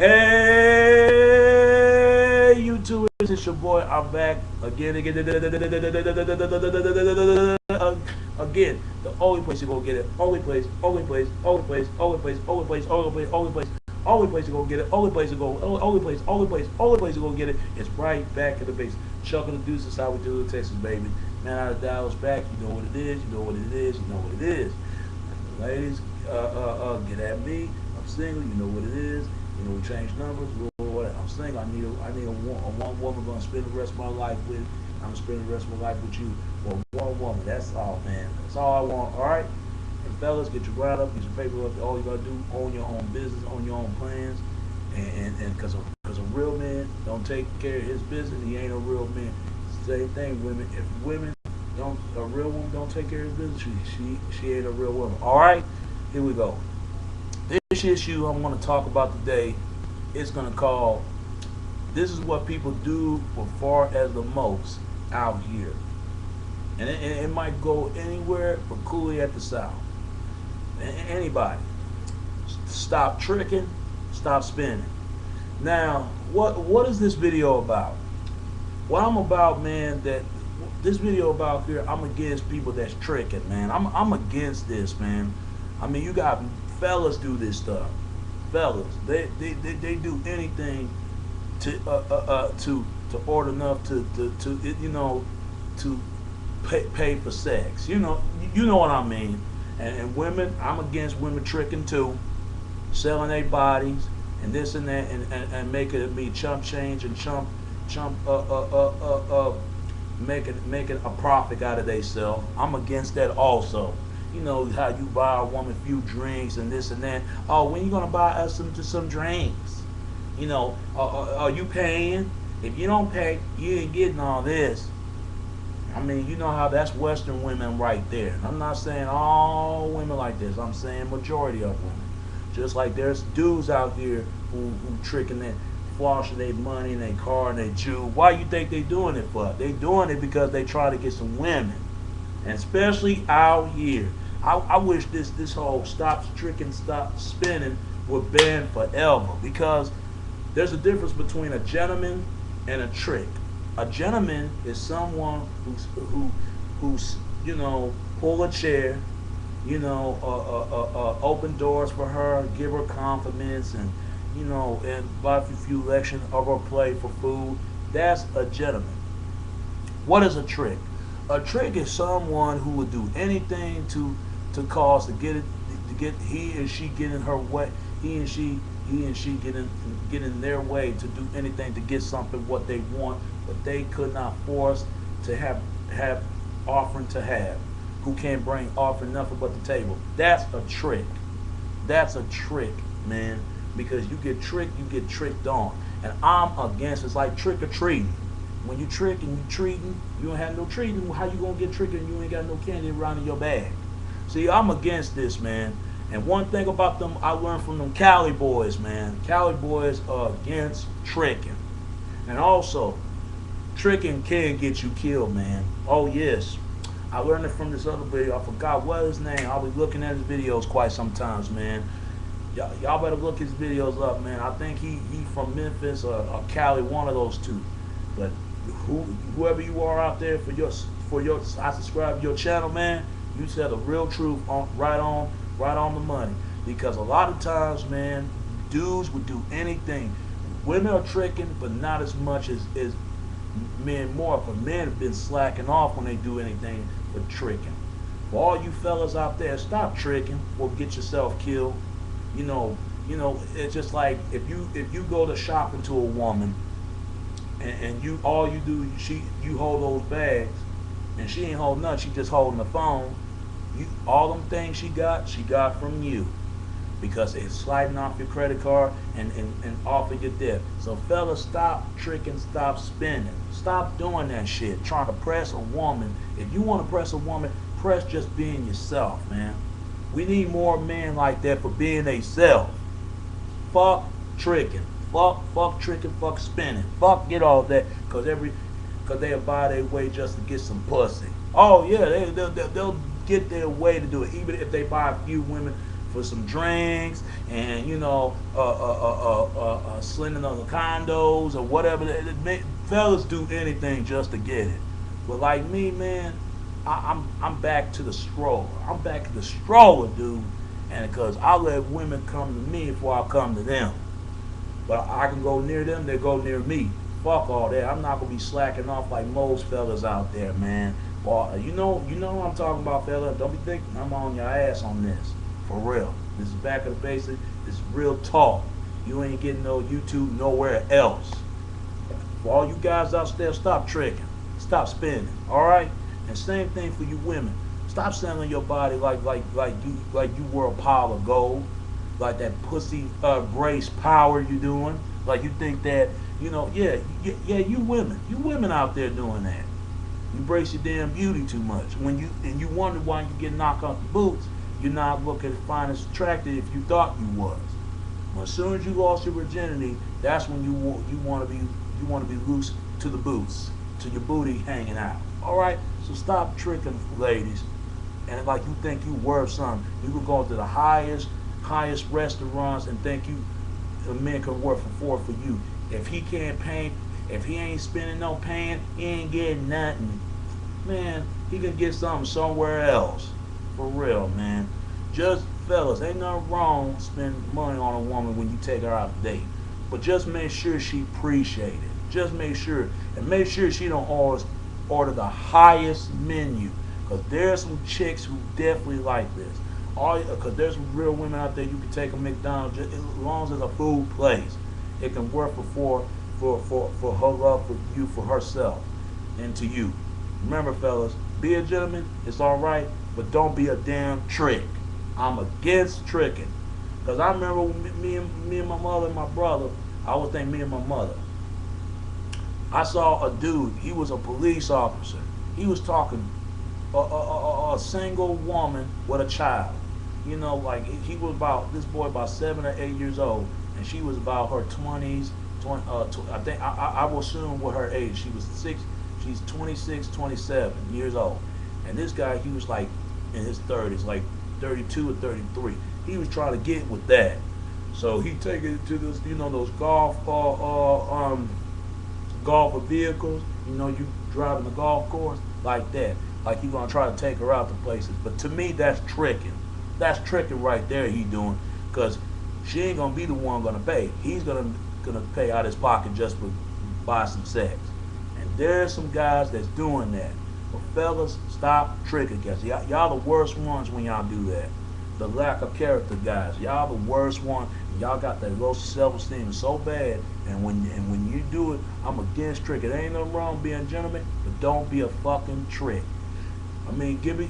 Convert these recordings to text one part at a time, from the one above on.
Hey, YouTubers, it's your boy. I'm back again. The only place you gonna get it. Only place you gonna get it. Only place you gonna get it. It's right back in the base. Chuck and the Deuce is how we do it in Texas, baby. Man out of Dallas back. You know what it is. You know what it is. You know what it is. Ladies, get at me. I'm single. You know what it is. You know, we change numbers. I'm single. I need a one woman gonna spend the rest of my life with. I'm gonna spend the rest of my life with you. Well, one woman. That's all, man. That's all I want. All right. And fellas, get your grind up, get your paper up. All you gotta do, own your own business, own your own plans. And because a real man don't take care of his business, he ain't a real man. Same thing, women. If women don't, a real woman don't take care of his business, she ain't a real woman. All right. Here we go. This issue I want to talk about today is going to call, this is what people do for far as the most out here. And it might go anywhere but coolly at the South. Anybody. Stop tricking, stop spinning. Now, what is this video about? What I'm about, man, that this video about here, I'm against people that's tricking, man. I'm against this, man. I mean, you got fellas do this stuff. Fellas, they do anything to order enough to you know, to pay for sex. You know what I mean. And women, I'm against women tricking too, selling their bodies and this and that, and making it be chump change and chump making a profit out of themselves. I'm against that also. You know how you buy a woman a few drinks and this and that. Oh, when you gonna buy us some drinks? You know, are you paying? If you don't pay, you ain't getting all this. I mean, you know how that's Western women right there. I'm not saying all women like this. I'm saying majority of women. Just like there's dudes out there who tricking that, flashing their money and their car and their jewel. Why you think they doing it for? They doing it because they try to get some women. And especially out here. I wish this whole stop tricking, stop spinning would ban forever, because there's a difference between a gentleman and a trick. A gentleman is someone who's you know, pull a chair, you know, open doors for her, give her compliments, and you know, and buy a few lections of her plate for food. That's a gentleman. What is a trick? A trick is someone who would do anything to cause to get he and she get in her way. He and she get in their way to do anything to get something what they want, but they could not force to have offering to have. Who can't bring offering nothing but the table. That's a trick. That's a trick, man. Because you get tricked on. And I'm against, it's like trick or treating. When you trick and you treating, you don't have no treating. How you gonna get tricked and you ain't got no candy around in your bag? See, I'm against this, man. And one thing about them, I learned from them Cali boys, man. Cali boys are against tricking. And also, tricking can get you killed, man. Oh yes. I learned it from this other video. I forgot what his name. I'll be looking at his videos quite sometimes, man. Y'all better look his videos up, man. I think he from Memphis or Cali, one of those two. But whoever you are out there, I subscribe to your channel, man. You tell the real truth right on the money. Because a lot of times, man, dudes would do anything. Women are tricking, but not as much as men more. But men have been slacking off when they do anything but tricking. For all you fellas out there, stop tricking or get yourself killed. You know, it's just like if you go to shopping to a woman, and you all you do, you hold those bags, and she ain't holding nothing, she just holding the phone. All them things she got from you, because it's sliding off your credit card and off of your debt. So fellas, stop tricking, stop spending, stop doing that shit. Trying to press a woman. If you want to press a woman, press just being yourself, man. We need more men like that for being themselves. Fuck tricking. Fuck tricking, fuck spinning. Fuck get all that, cause they'll buy their way just to get some pussy. Oh yeah, they'll get their way to do it, even if they buy a few women for some drinks and, you know, slinging on the condos or whatever. Fellas do anything just to get it. But like me, man, I'm back to the stroller. I'm back to the stroller, dude. And because I let women come to me before I come to them. But I can go near them, they go near me. Fuck all that. I'm not gonna be slacking off like most fellas out there, man. Well, you know what I'm talking about, fella. Don't be thinking I'm on your ass on this. For real. This is back of the basic. This is real talk. You ain't getting no YouTube nowhere else. For all you guys out there, stop tricking. Stop spending. Alright? And same thing for you women. Stop selling your body like you were a pile of gold. Like that pussy brace power you doing. Like you think that, yeah, you women. You women out there doing that. You brace your damn beauty too much. And you wonder why you get knocked off the boots. You're not looking fine as attractive if you thought you was. Well, as soon as you lost your virginity, that's when you want to be loose to the boots, to your booty hanging out. All right, so stop tricking, ladies. And like you think you worth something, you can go to the highest restaurants and think a man can work for you. If he can't pay, if he ain't spending no paying, he ain't getting nothing. Man, he can get something somewhere else. For real, man. Just fellas, ain't nothing wrong spending money on a woman when you take her out to date. But just make sure she appreciate it. Just make sure. And make sure she don't always order the highest menu. Because there's some chicks who definitely like this. Because there's some real women out there you can take a McDonald's just, as long as it's a food place. It can work for her love for you, for herself, and to you. Remember, fellas, be a gentleman. It's all right, but don't be a damn trick. I'm against tricking. Because I remember me and my mother and my brother, I would think me and my mother. I saw a dude, he was a police officer. He was talking a single woman with a child. Like he was this boy about 7 or 8 years old, and she was about her 20s. I think I will assume what her age. She's 26, 27 years old. And this guy, he was like in his 30s, like 32 or 33. He was trying to get with that. So he take it to this, those golf vehicles. You driving the golf course like that. Like you gonna try to take her out to places. But to me, that's tricking. That's tricking right there. He doing, because she ain't gonna be the one gonna pay. He's gonna pay out his pocket just for buy some sex. And there's some guys that's doing that. But fellas, stop tricking guys. Y'all the worst ones when y'all do that. The lack of character guys. Y'all the worst one. Y'all got that low self-esteem so bad. And when you do it, I'm against trick. It ain't nothing wrong being a gentleman, but don't be a fucking trick. I mean, give me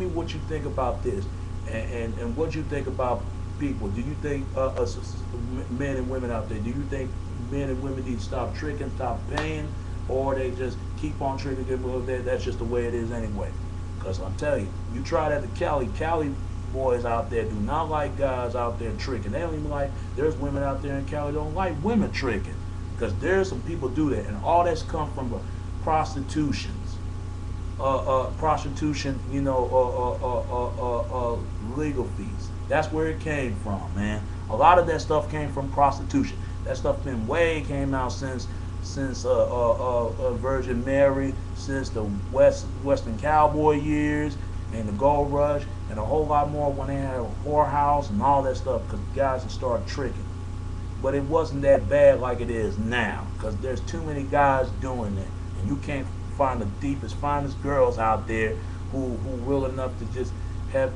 what you think about this, and what you think about people. Do you think men and women out there? Do you think men and women need to stop tricking, stop paying, or they just keep on tricking? That's just the way it is anyway. Because I'm telling you, you try that to Cali boys out there do not like guys out there tricking. They don't even like. There's women out there in Cali don't like women tricking, because there's some people do that, and all that's come from prostitution, legal fees. That's where it came from, man. A lot of that stuff came from prostitution. That stuff came out since Virgin Mary, since the Western Cowboy years and the Gold Rush, and a whole lot more when they had a whorehouse and all that stuff, because guys would start tricking. But it wasn't that bad like it is now, because there's too many guys doing it, and you can't find the deepest, finest girls out there who real enough to just have,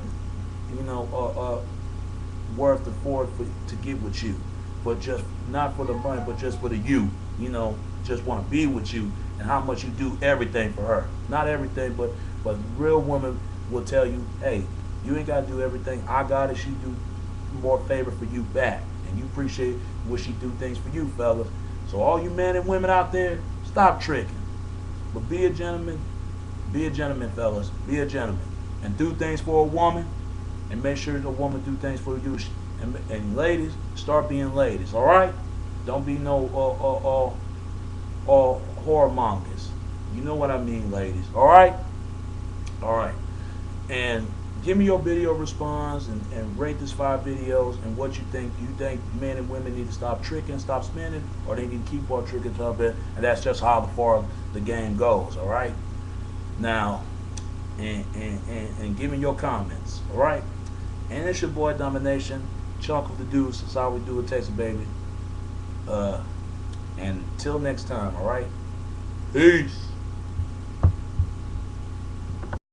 worth afford to get with you, but just not for the money, but just for the just want to be with you, and how much you do everything for her. Not everything, but real women will tell you, hey, you ain't got to do everything. I got it. She do more favor for you back, and you appreciate when she do things for you, fellas. So all you men and women out there, stop tricking. But be a gentleman, fellas. Be a gentleman, and do things for a woman, and make sure the woman do things for you. And ladies, start being ladies. All right, don't be no whoremongers. You know what I mean, ladies. All right, and Give me your video response and rate this 5 videos and what you think. Do you think men and women need to stop tricking, stop spending, or they need to keep on tricking to a bit? And that's just how far the game goes, all right? Now, and give me your comments, all right? And it's your boy Domination, Chunk of the Deuce. That's how we do it, Texas, baby. And till next time, all right? Peace.